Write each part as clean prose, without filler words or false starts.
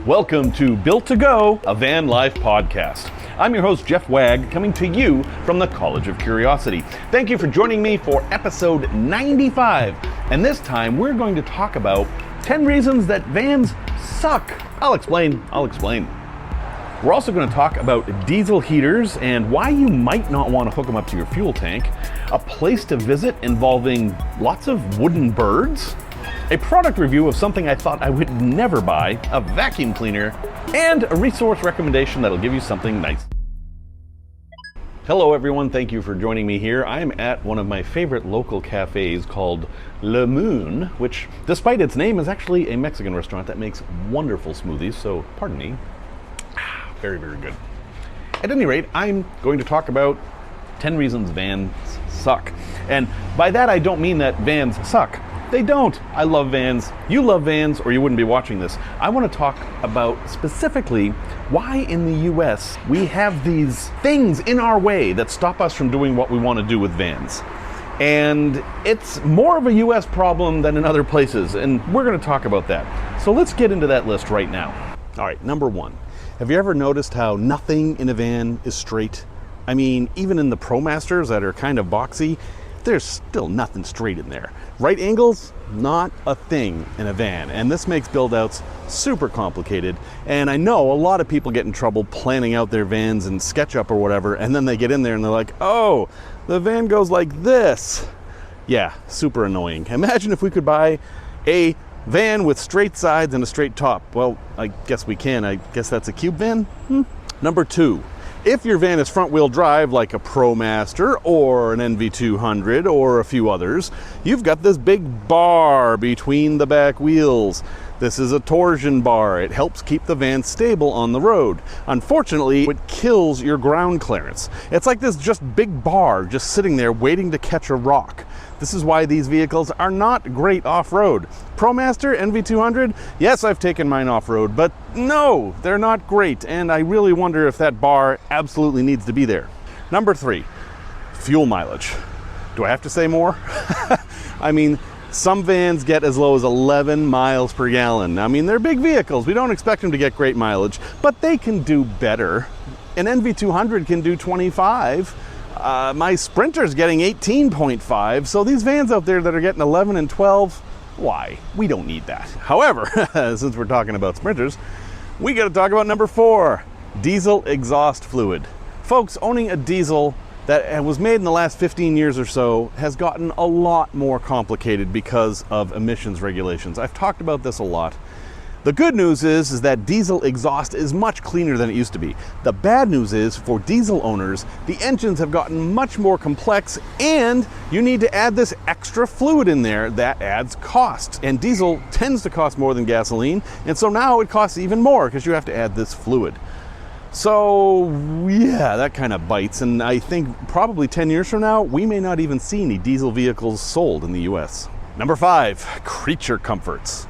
Welcome to Built to Go, a van life podcast. I'm your host, Jeff Wagg, coming to you from the College of Curiosity. Thank you for joining me for episode 95. And this time we're going to talk about 10 reasons that vans suck. I'll explain. We're also going to talk about diesel heaters and why you might not want to hook them up to your fuel tank, a place to visit involving lots of wooden birds, a product review of something I thought I would never buy, a vacuum cleaner, and a resource recommendation that'll give you something nice. Hello everyone, thank you for joining me here. I'm at one of my favorite local cafes called Le Moon, which, despite its name, is actually a Mexican restaurant that makes wonderful smoothies, so pardon me. Very, very good. At any rate, I'm going to talk about 10 reasons vans suck. And by that I don't mean that vans suck. They don't. I love vans. You love vans, or you wouldn't be watching this. I want to talk about specifically why in the US we have these things in our way that stop us from doing what we want to do with vans. And it's more of a US problem than in other places, and we're going to talk about that. So let's get into that list right now. All right, number one. Have you ever noticed how nothing in a van is straight? I mean, even in the ProMasters that are kind of boxy, there's still nothing straight in there. Right angles, not a thing in a van. And this makes build-outs super complicated. And I know a lot of people get in trouble planning out their vans in SketchUp or whatever, and then they get in there and they're like, oh, the van goes like this. Yeah, super annoying. Imagine if we could buy a van with straight sides and a straight top. Well, I guess we can. I guess that's a cube van. Number two, if your van is front wheel drive like a ProMaster or an NV200 or a few others, you've got this big bar between the back wheels. This is a torsion bar. It helps keep the van stable on the road. Unfortunately, it kills your ground clearance. It's like this just big bar just sitting there waiting to catch a rock. This is why these vehicles are not great off-road. ProMaster, NV200, yes, I've taken mine off-road, but no, they're not great, and I really wonder if that bar absolutely needs to be there. Number three, fuel mileage. Do I have to say more? I mean, some vans get as low as 11 miles per gallon. I mean, they're big vehicles. We don't expect them to get great mileage, but they can do better. An NV200 can do 25. My Sprinter's getting 18.5, so these vans out there that are getting 11 and 12, why? We don't need that. However, since we're talking about Sprinters, we got to talk about number four, diesel exhaust fluid. Folks, owning a diesel that was made in the last 15 years or so has gotten a lot more complicated because of emissions regulations. I've talked about this a lot. The good news is that diesel exhaust is much cleaner than it used to be. The bad news is, for diesel owners, the engines have gotten much more complex, and you need to add this extra fluid in there that adds cost. And diesel tends to cost more than gasoline, and so now it costs even more because you have to add this fluid. So yeah, that kind of bites, and I think probably 10 years from now, we may not even see any diesel vehicles sold in the US. Number five, creature comforts.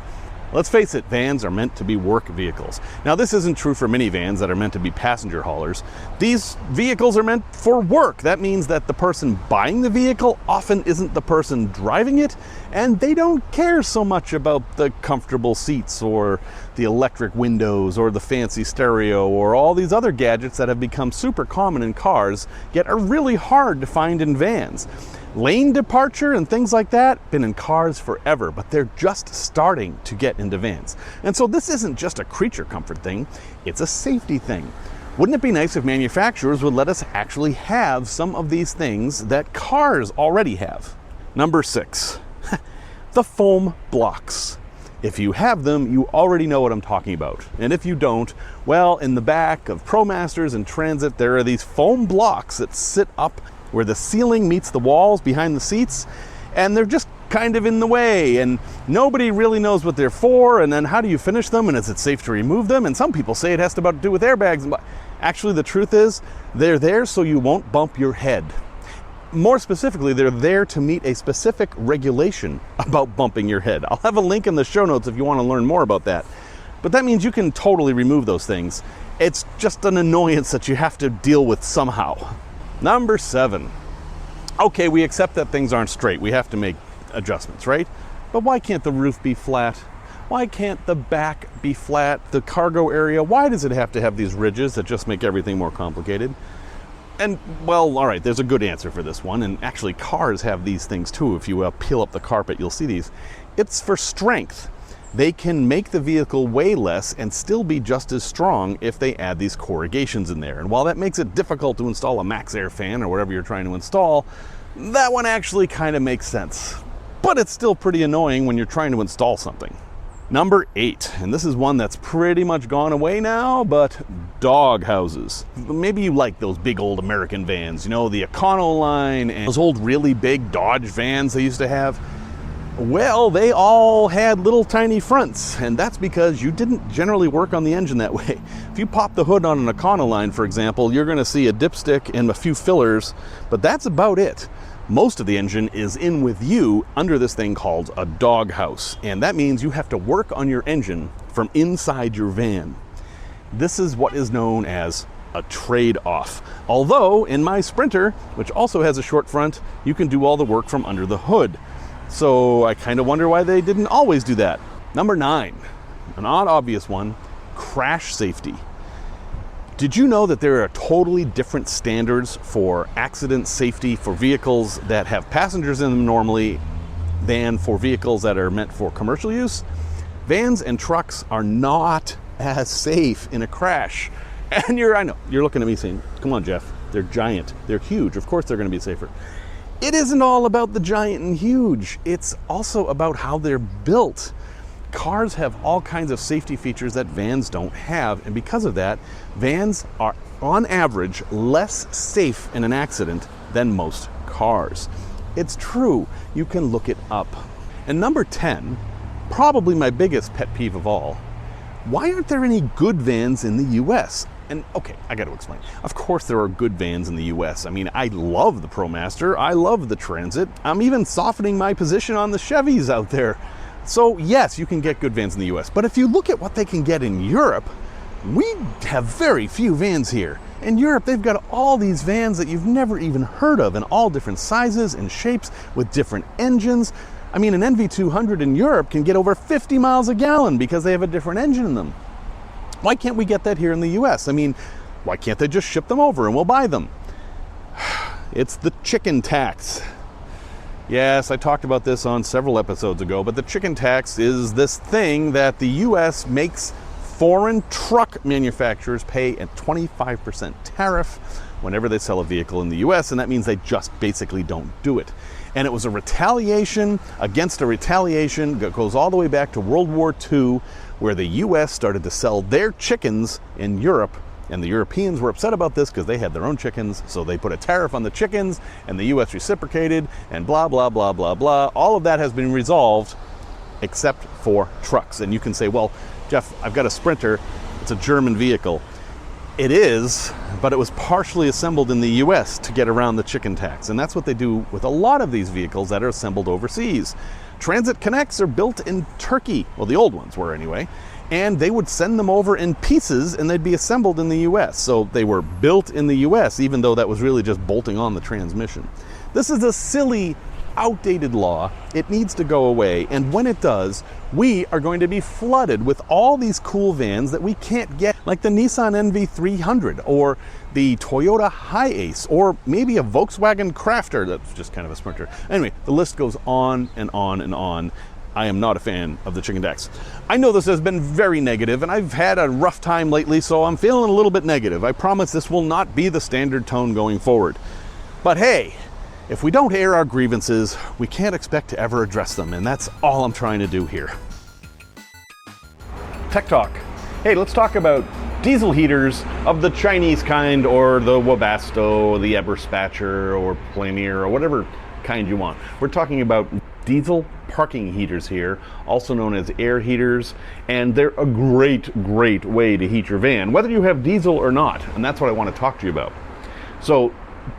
Let's face it, vans are meant to be work vehicles. Now, this isn't true for minivans that are meant to be passenger haulers. These vehicles are meant for work. That means that the person buying the vehicle often isn't the person driving it, and they don't care so much about the comfortable seats or the electric windows or the fancy stereo or all these other gadgets that have become super common in cars, yet are really hard to find in vans. Lane departure and things like that, been in cars forever, but they're just starting to get into vans. And so this isn't just a creature comfort thing, it's a safety thing. Wouldn't it be nice if manufacturers would let us actually have some of these things that cars already have? Number six, the foam blocks. If you have them, you already know what I'm talking about. And if you don't, well, in the back of ProMasters and Transit, there are these foam blocks that sit up where the ceiling meets the walls behind the seats, and they're just kind of in the way, and nobody really knows what they're for, and then how do you finish them, and is it safe to remove them? And some people say it has to do with airbags. Actually, the truth is, they're there so you won't bump your head. More specifically, they're there to meet a specific regulation about bumping your head. I'll have a link in the show notes if you want to learn more about that. But that means you can totally remove those things. It's just an annoyance that you have to deal with somehow. Number seven. Okay, we accept that things aren't straight. We have to make adjustments, right? But why can't the roof be flat? Why can't the back be flat? The cargo area, why does it have to have these ridges that just make everything more complicated? And, well, all right, there's a good answer for this one, and actually cars have these things too. If you peel up the carpet, you'll see these. It's for strength. They can make the vehicle weigh less and still be just as strong if they add these corrugations in there. And while that makes it difficult to install a max air fan or whatever you're trying to install, that one actually kind of makes sense. But it's still pretty annoying when you're trying to install something. Number 8, and this is one that's pretty much gone away now, but dog houses. Maybe you like those big old American vans, you know, the Econoline and those old really big Dodge vans they used to have. Well, they all had little tiny fronts, and that's because you didn't generally work on the engine that way. If you pop the hood on an Econoline, for example, you're going to see a dipstick and a few fillers, but that's about it. Most of the engine is in with you under this thing called a dog house, and that means you have to work on your engine from inside your van. This is what is known as a trade-off. Although, in my Sprinter, which also has a short front, you can do all the work from under the hood. So I kind of wonder why they didn't always do that. Number 9, an odd obvious one, crash safety. Did you know that there are totally different standards for accident safety for vehicles that have passengers in them normally than for vehicles that are meant for commercial use? Vans and trucks are not as safe in a crash. And I know, you're looking at me saying, come on, Jeff, they're giant, they're huge, of course they're going to be safer. It isn't all about the giant and huge. It's also about how they're built. Cars have all kinds of safety features that vans don't have, and because of that, vans are, on average, less safe in an accident than most cars. It's true. You can look it up. And number 10, probably my biggest pet peeve of all, why aren't there any good vans in the US? And okay, I got to explain. Of course there are good vans in the US. I mean, I love the ProMaster. I love the Transit. I'm even softening my position on the Chevys out there. So yes, you can get good vans in the US. But if you look at what they can get in Europe, we have very few vans here. In Europe, they've got all these vans that you've never even heard of in all different sizes and shapes with different engines. I mean, an NV200 in Europe can get over 50 miles a gallon because they have a different engine in them. Why can't we get that here in the US? I mean, why can't they just ship them over and we'll buy them? It's the chicken tax. Yes, I talked about this on several episodes ago, but the chicken tax is this thing that the US makes foreign truck manufacturers pay a 25% tariff whenever they sell a vehicle in the US, and that means they just basically don't do it. And it was a retaliation against a retaliation that goes all the way back to World War II, where the US started to sell their chickens in Europe, and the Europeans were upset about this because they had their own chickens, so they put a tariff on the chickens, and the US reciprocated, and blah, blah, blah, blah, blah. All of that has been resolved, except for trucks. And you can say, well, Jeff, I've got a Sprinter, it's a German vehicle. It is, but it was partially assembled in the US to get around the chicken tax, and that's what they do with a lot of these vehicles that are assembled overseas. Transit Connects are built in Turkey, well, the old ones were anyway, and they would send them over in pieces and they'd be assembled in the US. So they were built in the US, even though that was really just bolting on the transmission. This is a silly, outdated law. It needs to go away, and when it does, we are going to be flooded with all these cool vans that we can't get, like the Nissan NV300 or the Toyota Hi-Ace, or maybe a Volkswagen Crafter that's just kind of a Sprinter. Anyway, the list goes on and on and on. I am not a fan of the chicken tax. I know this has been very negative, and I've had a rough time lately, so I'm feeling a little bit negative. I promise this will not be the standard tone going forward. But hey, if we don't air our grievances, we can't expect to ever address them, and that's all I'm trying to do here. Tech Talk. Hey, let's talk about diesel heaters of the Chinese kind, or the Webasto, or the Eberspacher, or Planier, or whatever kind you want. We're talking about diesel parking heaters here, also known as air heaters, and they're a great way to heat your van, whether you have diesel or not, and that's what I want to talk to you about. So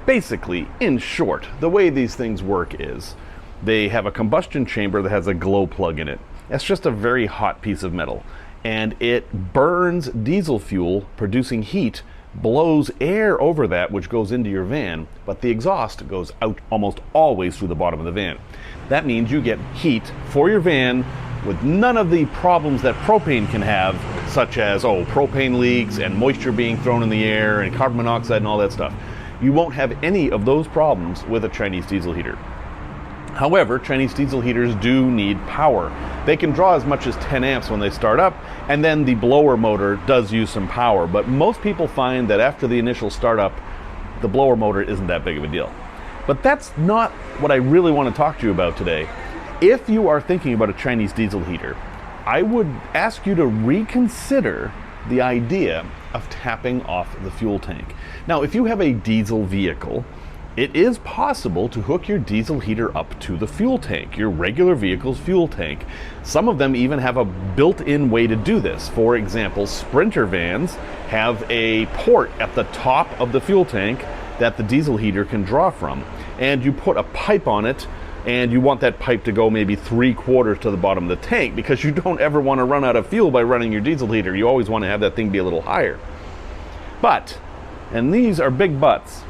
basically, in short, the way these things work is they have a combustion chamber that has a glow plug in it. It's just a very hot piece of metal, and it burns diesel fuel, producing heat, blows air over that, which goes into your van, but the exhaust goes out almost always through the bottom of the van. That means you get heat for your van with none of the problems that propane can have, such as, propane leaks and moisture being thrown in the air and carbon monoxide and all that stuff. You won't have any of those problems with a Chinese diesel heater. However, Chinese diesel heaters do need power. They can draw as much as 10 amps when they start up, and then the blower motor does use some power. But most people find that after the initial startup, the blower motor isn't that big of a deal. But that's not what I really want to talk to you about today. If you are thinking about a Chinese diesel heater, I would ask you to reconsider the idea of tapping off the fuel tank. Now, if you have a diesel vehicle, it is possible to hook your diesel heater up to the fuel tank, your regular vehicle's fuel tank. Some of them even have a built-in way to do this. For example, Sprinter vans have a port at the top of the fuel tank that the diesel heater can draw from. And you put a pipe on it, and you want that pipe to go maybe 3/4 to the bottom of the tank, because you don't ever want to run out of fuel by running your diesel heater. You always want to have that thing be a little higher. But, and these are big buts,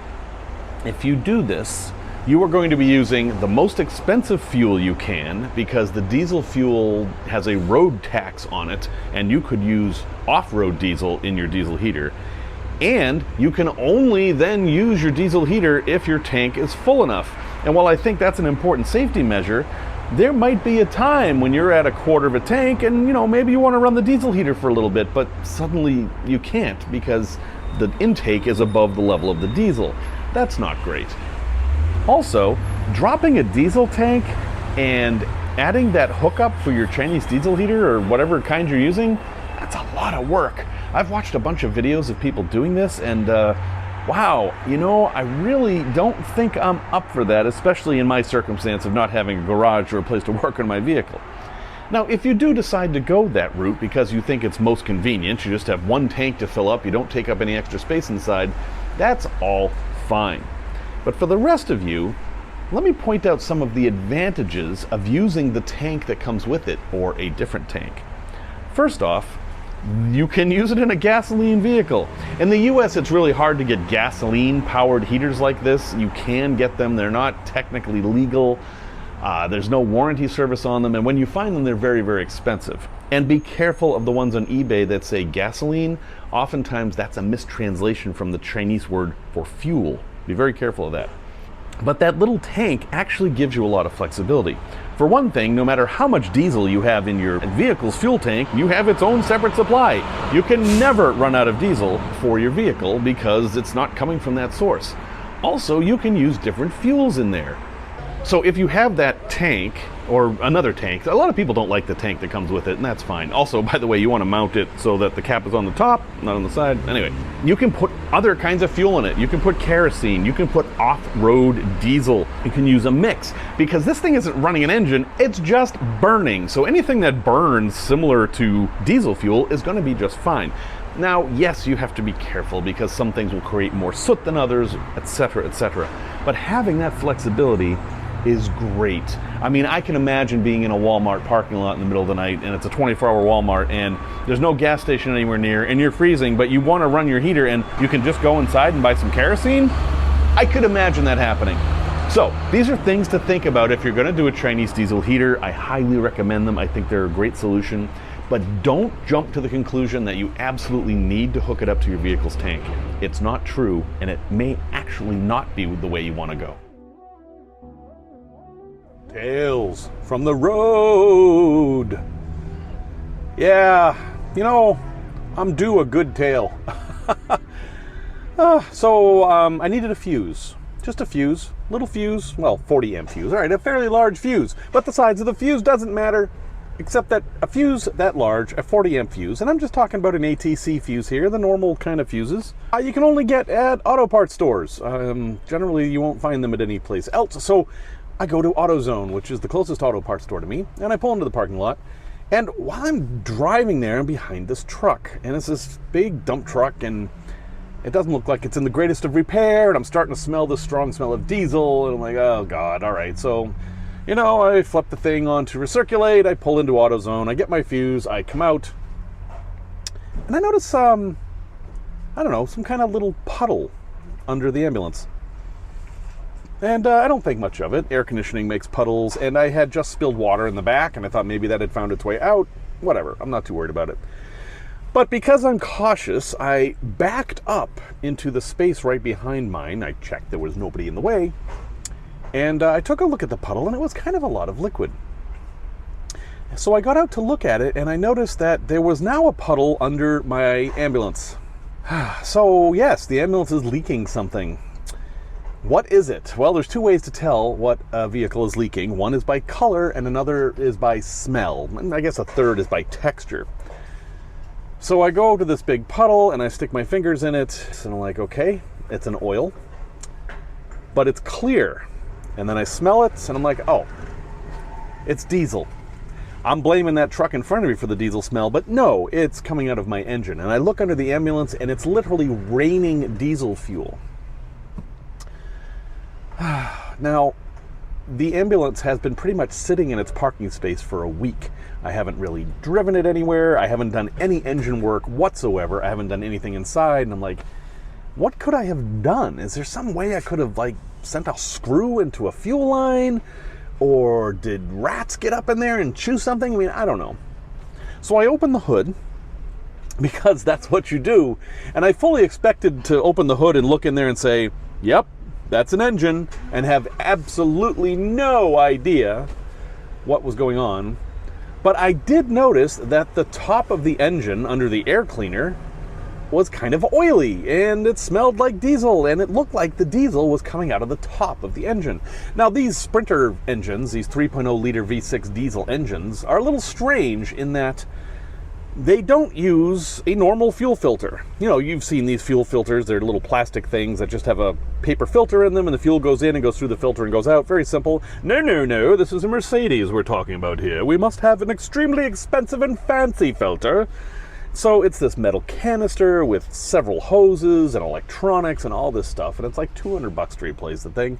if you do this, you are going to be using the most expensive fuel you can, because the diesel fuel has a road tax on it, and you could use off-road diesel in your diesel heater. And you can only then use your diesel heater if your tank is full enough. And while I think that's an important safety measure, there might be a time when you're at 1/4 of a tank and, maybe you want to run the diesel heater for a little bit, but suddenly you can't because the intake is above the level of the diesel. That's not great. Also, dropping a diesel tank and adding that hookup for your Chinese diesel heater or whatever kind you're using, that's a lot of work. I've watched a bunch of videos of people doing this, and wow, I really don't think I'm up for that, especially in my circumstance of not having a garage or a place to work on my vehicle. Now, if you do decide to go that route because you think it's most convenient, you just have one tank to fill up, you don't take up any extra space inside, that's all fine. But for the rest of you, let me point out some of the advantages of using the tank that comes with it or a different tank. First off, you can use it in a gasoline vehicle. In the US, it's really hard to get gasoline-powered heaters like this. You can get them. They're not technically legal. There's no warranty service on them. And when you find them, they're very, very expensive. And be careful of the ones on eBay that say gasoline. Oftentimes, that's a mistranslation from the Chinese word for fuel. Be very careful of that. But that little tank actually gives you a lot of flexibility. For one thing, no matter how much diesel you have in your vehicle's fuel tank, you have its own separate supply. You can never run out of diesel for your vehicle because it's not coming from that source. Also, you can use different fuels in there. So if you have that tank, or another tank, a lot of people don't like the tank that comes with it, and that's fine. Also, by the way, you want to mount it so that the cap is on the top, not on the side. Anyway, you can put other kinds of fuel in it. You can put kerosene, you can put off-road diesel, you can use a mix, because this thing isn't running an engine, it's just burning. So anything that burns similar to diesel fuel is going to be just fine. Now, yes, you have to be careful because some things will create more soot than others, etc., etc. But having that flexibility is great. I mean, I can imagine being in a Walmart parking lot in the middle of the night, and it's a 24-hour Walmart, and there's no gas station anywhere near, and you're freezing, but you want to run your heater, and you can just go inside and buy some kerosene. I could imagine that happening. So, these are things to think about if you're going to do a Chinese diesel heater. I highly recommend them. I think they're a great solution. But don't jump to the conclusion that you absolutely need to hook it up to your vehicle's tank. It's not true, and it may actually not be the way you want to go. Tales from the road. Yeah, I'm due a good tale. So I needed a fuse. Just a fuse. Little fuse. Well, 40 amp fuse. All right, a fairly large fuse. But the size of the fuse doesn't matter, except that a fuse that large, a 40 amp fuse, and I'm just talking about an ATC fuse here, the normal kind of fuses, you can only get at auto parts stores. Generally, you won't find them at any place else. So I go to AutoZone, which is the closest auto parts store to me, and I pull into the parking lot. And while I'm driving there, I'm behind this truck, and it's this big dump truck, and it doesn't look like it's in the greatest of repair, and I'm starting to smell this strong smell of diesel, and I'm like, oh God, all right. So, I flip the thing on to recirculate, I pull into AutoZone, I get my fuse, I come out, and I notice, I don't know, some kind of little puddle under the ambulance. And I don't think much of it. Air conditioning makes puddles, and I had just spilled water in the back, and I thought maybe that had found its way out. Whatever, I'm not too worried about it. But because I'm cautious, I backed up into the space right behind mine. I checked there was nobody in the way, and I took a look at the puddle, and it was kind of a lot of liquid. So I got out to look at it, and I noticed that there was now a puddle under my ambulance. So yes, the ambulance is leaking something. What is it? Well, there's two ways to tell what a vehicle is leaking. One is by color, and another is by smell. And I guess a third is by texture. So I go to this big puddle, and I stick my fingers in it, and I'm like, okay, it's an oil, but it's clear. And then I smell it, and I'm like, oh, it's diesel. I'm blaming that truck in front of me for the diesel smell, but no, it's coming out of my engine. And I look under the ambulance, and it's literally raining diesel fuel. Now, the ambulance has been pretty much sitting in its parking space for a week. I haven't really driven it anywhere. I haven't done any engine work whatsoever. I haven't done anything inside. And I'm like, what could I have done? Is there some way I could have, sent a screw into a fuel line? Or did rats get up in there and chew something? I mean, I don't know. So I opened the hood, because that's what you do. And I fully expected to open the hood and look in there and say, yep, that's an engine, and have absolutely no idea what was going on. But I did notice that the top of the engine under the air cleaner was kind of oily, and it smelled like diesel, and it looked like the diesel was coming out of the top of the engine. Now, these Sprinter engines, these 3.0 liter V6 diesel engines, are a little strange in that they don't use a normal fuel filter. You know, you've seen these fuel filters. They're little plastic things that just have a paper filter in them, and the fuel goes in and goes through the filter and goes out. Very simple. No, this is a Mercedes we're talking about here. We must have an extremely expensive and fancy filter. So it's this metal canister with several hoses and electronics and all this stuff, and it's like $200 to replace the thing.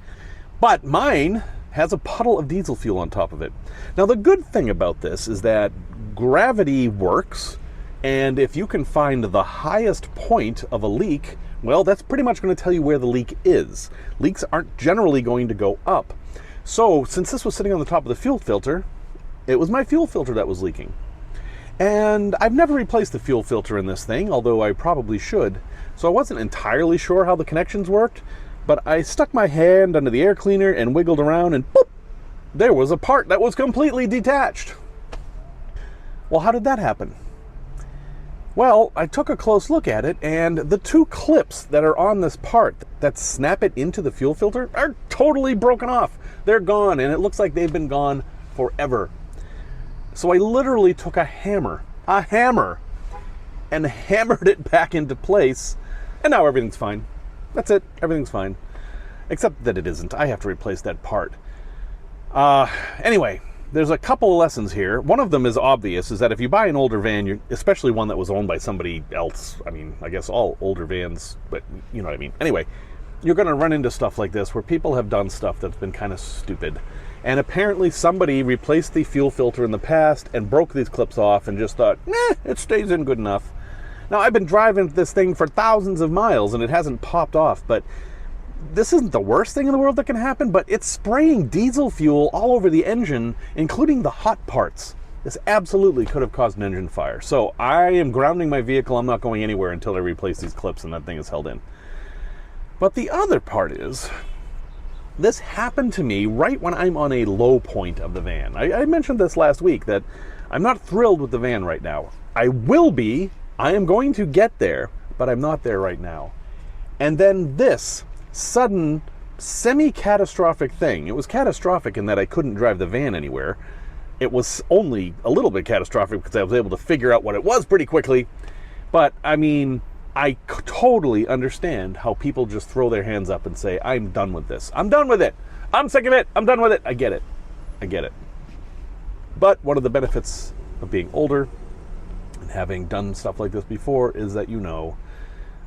But mine has a puddle of diesel fuel on top of it. Now, the good thing about this is that gravity works, and if you can find the highest point of a leak, well, that's pretty much going to tell you where the leak is. Leaks aren't generally going to go up. So, since this was sitting on the top of the fuel filter, it was my fuel filter that was leaking. And I've never replaced the fuel filter in this thing, although I probably should. So I wasn't entirely sure how the connections worked, but I stuck my hand under the air cleaner and wiggled around, and boop, there was a part that was completely detached. Well, how did that happen? Well, I took a close look at it, and the two clips that are on this part that snap it into the fuel filter are totally broken off. They're gone, and it looks like they've been gone forever. So I literally took a hammer, and hammered it back into place, and now everything's fine. That's it, everything's fine. Except that it isn't. I have to replace that part. Anyway, there's a couple of lessons here. One of them is obvious, is that if you buy an older van, especially one that was owned by somebody else, I mean, I guess all older vans, but you know what I mean. Anyway, you're going to run into stuff like this where people have done stuff that's been kind of stupid. And apparently somebody replaced the fuel filter in the past and broke these clips off and just thought, it stays in good enough. Now, I've been driving this thing for thousands of miles and it hasn't popped off, but this isn't the worst thing in the world that can happen, but it's spraying diesel fuel all over the engine, including the hot parts. This absolutely could have caused an engine fire. So I am grounding my vehicle. I'm not going anywhere until I replace these clips and that thing is held in. But the other part is, this happened to me right when I'm on a low point of the van. I mentioned this last week, that I'm not thrilled with the van right now. I will be. I am going to get there, but I'm not there right now. And then this sudden semi-catastrophic thing. It was catastrophic in that I couldn't drive the van anywhere. It was only a little bit catastrophic because I was able to figure out what it was pretty quickly. But, I mean, I totally understand how people just throw their hands up and say, I'm done with this. I'm done with it. I'm sick of it. I'm done with it. I get it. I get it. But one of the benefits of being older and having done stuff like this before is that you know,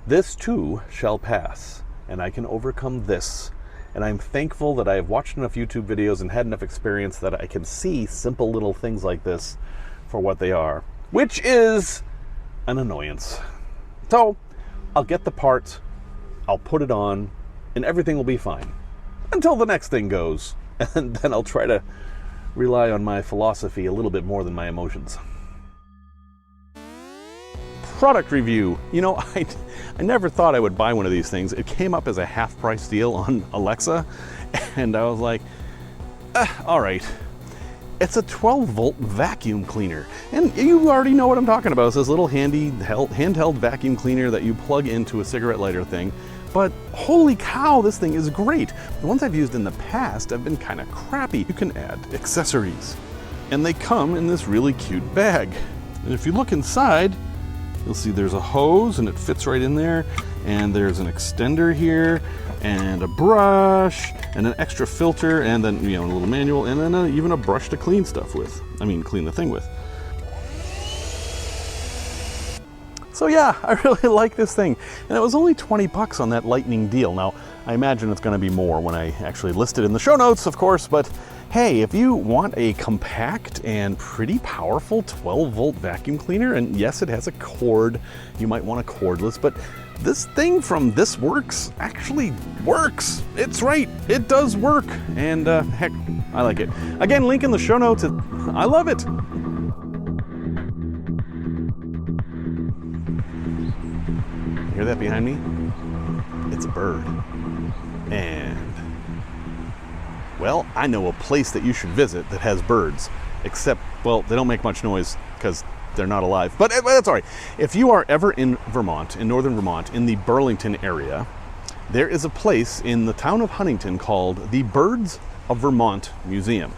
this too shall pass, and I can overcome this. And I'm thankful that I have watched enough YouTube videos and had enough experience that I can see simple little things like this for what they are, which is an annoyance. So I'll get the part, I'll put it on, and everything will be fine. until the next thing goes. And then I'll try to rely on my philosophy a little bit more than my emotions. Product review. You know, I never thought I would buy one of these things. It came up as a half-price deal on Alexa, and I was like, all right. It's a 12-volt vacuum cleaner. And you already know what I'm talking about. It's this little handheld vacuum cleaner that you plug into a cigarette lighter thing. But holy cow, this thing is great. The ones I've used in the past have been kind of crappy. You can add accessories, and they come in this really cute bag. And if you look inside, you'll see there's a hose, and it fits right in there. And there's an extender here, and a brush, and an extra filter, and then, you know, a little manual, and then even a brush to clean stuff with. Clean the thing with. So yeah, I really like this thing. And it was only 20 bucks on that lightning deal. Now, I imagine it's gonna be more when I actually list it in the show notes, of course, but hey, if you want a compact and pretty powerful 12-volt vacuum cleaner, and yes, it has a cord, you might want a cordless, but this thing from ThisWorx actually works. It's right, it does work. And heck, I like it. Again, link in the show notes. I love it. Hear that behind me? It's a bird. And well, I know a place that you should visit that has birds, except, well, they don't make much noise because they're not alive, but that's all right. If you are ever in Vermont, in northern Vermont, in the Burlington area, there is a place in the town of Huntington called the Birds of Vermont Museum.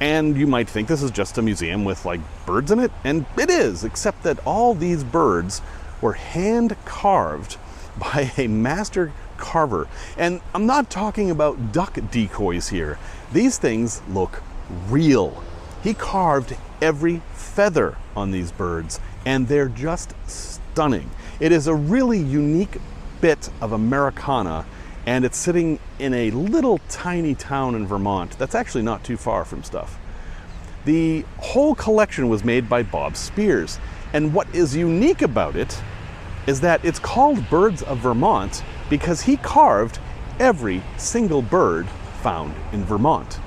And you might think this is just a museum with like birds in it, and it is, except that all these birds were hand carved by a master carver. And I'm not talking about duck decoys here. These things look real. He carved every feather on these birds, and they're just stunning. It is a really unique bit of Americana, and it's sitting in a little tiny town in Vermont that's actually not too far from stuff. The whole collection was made by Bob Spears, and what is unique about it is that it's called Birds of Vermont because he carved every single bird found in Vermont.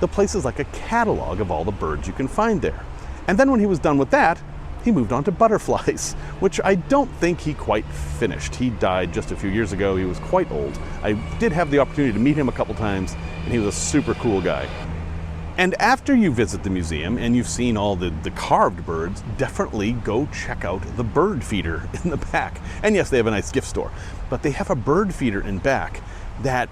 The place is like a catalog of all the birds you can find there. And then when he was done with that, he moved on to butterflies, which I don't think he quite finished. He died just a few years ago. He was quite old. I did have the opportunity to meet him a couple times, and he was a super cool guy. And after you visit the museum and you've seen all the carved birds, definitely go check out the bird feeder in the back. And yes, they have a nice gift store, but they have a bird feeder in back that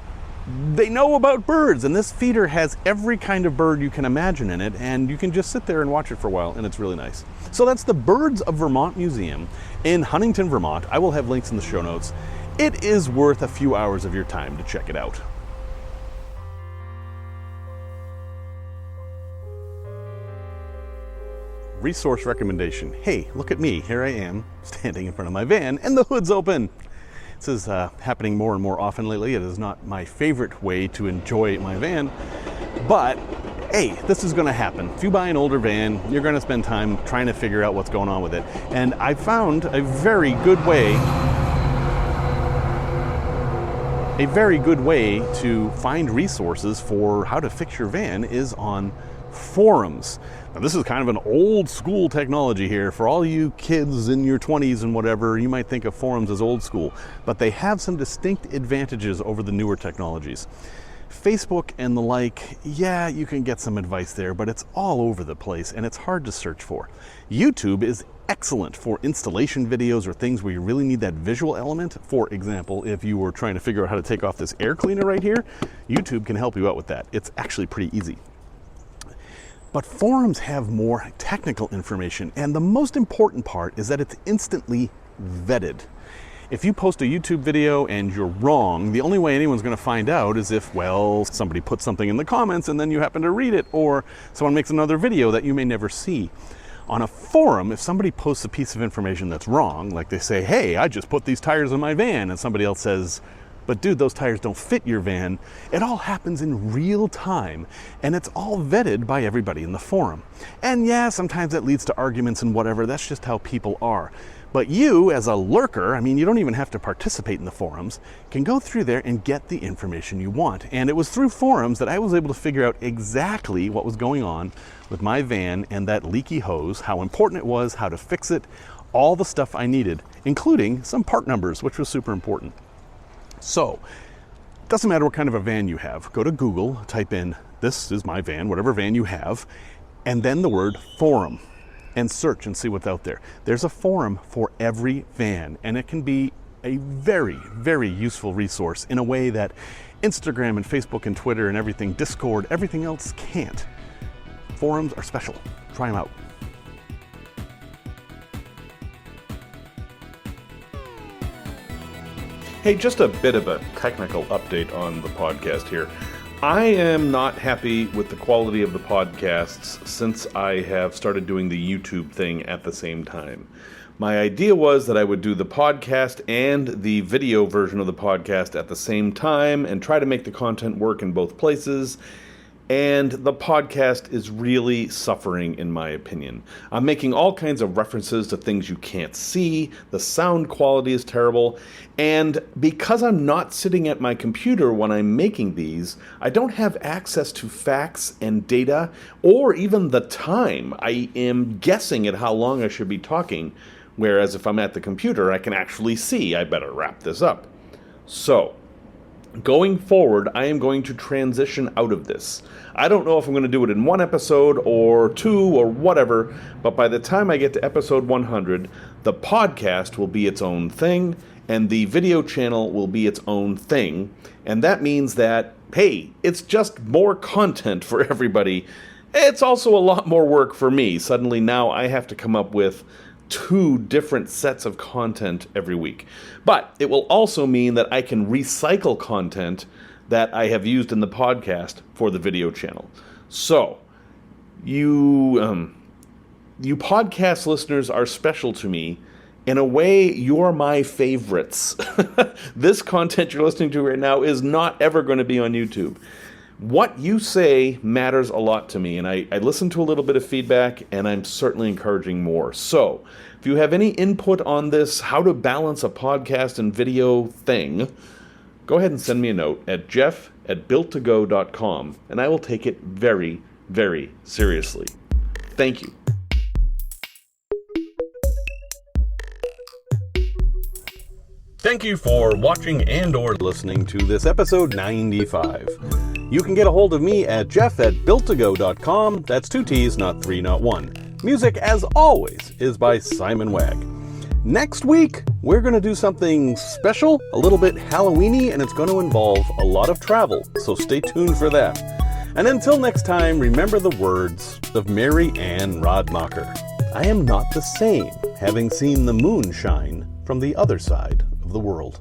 they know about birds. And this feeder has every kind of bird you can imagine in it, and you can just sit there and watch it for a while, and it's really nice. So that's the Birds of Vermont Museum in Huntington, Vermont. I will have links in the show notes. It is worth a few hours of your time to check it out. Resource recommendation. Hey, look at me. Here I am, standing in front of my van, and the hood's open. This is happening more and more often lately. It is not my favorite way to enjoy my van, but hey, this is gonna happen. If you buy an older van, you're gonna spend time trying to figure out what's going on with it. And I found a very good way to find resources for how to fix your van is on forums. Now, this is kind of an old school technology here. For all you kids in your 20s and whatever, you might think of forums as old school, but they have some distinct advantages over the newer technologies. Facebook and the like, yeah, you can get some advice there, but it's all over the place and it's hard to search for. YouTube is excellent for installation videos or things where you really need that visual element. For example, if you were trying to figure out how to take off this air cleaner right here, YouTube can help you out with that. It's actually pretty easy. But forums have more technical information, and the most important part is that it's instantly vetted. If you post a YouTube video and you're wrong, the only way anyone's going to find out is if, well, somebody puts something in the comments and then you happen to read it, or someone makes another video that you may never see. On a forum, if somebody posts a piece of information that's wrong, like they say, hey, I just put these tires in my van, and somebody else says, but dude, those tires don't fit your van. It all happens in real time, and it's all vetted by everybody in the forum. And yeah, sometimes that leads to arguments and whatever. That's just how people are. But you, as a lurker, I mean, you don't even have to participate in the forums, can go through there and get the information you want. And it was through forums that I was able to figure out exactly what was going on with my van and that leaky hose, how important it was, how to fix it, all the stuff I needed, including some part numbers, which was super important. So, it doesn't matter what kind of a van you have. Go to Google, type in, "This is my van," whatever van you have, and then the word forum, and search and see what's out there. There's a forum for every van, and it can be a very, very useful resource in a way that Instagram and Facebook and Twitter and everything, Discord, everything else can't. Forums are special. Try them out. Hey, just a bit of a technical update on the podcast here. I am not happy with the quality of the podcasts since I have started doing the YouTube thing at the same time. My idea was that I would do the podcast and the video version of the podcast at the same time and try to make the content work in both places. And the podcast is really suffering, in my opinion. I'm making all kinds of references to things you can't see. The sound quality is terrible. And because I'm not sitting at my computer when I'm making these, I don't have access to facts and data or even the time. I am guessing at how long I should be talking, whereas if I'm at the computer, I can actually see. I better wrap this up. So, going forward, I am going to transition out of this. I don't know if I'm going to do it in one episode or two or whatever, but by the time I get to episode 100, the podcast will be its own thing, and the video channel will be its own thing. And that means that, hey, it's just more content for everybody. It's also a lot more work for me. Suddenly now I have to come up with 2 different sets of content every week. But it will also mean that I can recycle content that I have used in the podcast for the video channel. So, you podcast listeners are special to me. In a way, you're my favorites. This content you're listening to right now is not ever going to be on YouTube. What you say matters a lot to me, and I listen to a little bit of feedback, and I'm certainly encouraging more. So, if you have any input on this, how to balance a podcast and video thing, go ahead and send me a note at jeff@builttogo.com, and I will take it very, very seriously. Thank you. Thank you for watching and or listening to this episode 95. You can get a hold of me at jeff@builttogo.com. That's 2 T's, not 3, not 1. Music, as always, is by Simon Wagg. Next week, we're going to do something special, a little bit Halloween-y, and it's going to involve a lot of travel, so stay tuned for that. And until next time, remember the words of Mary Ann Rodmacher. I am not the same, having seen the moon shine from the other side of the world.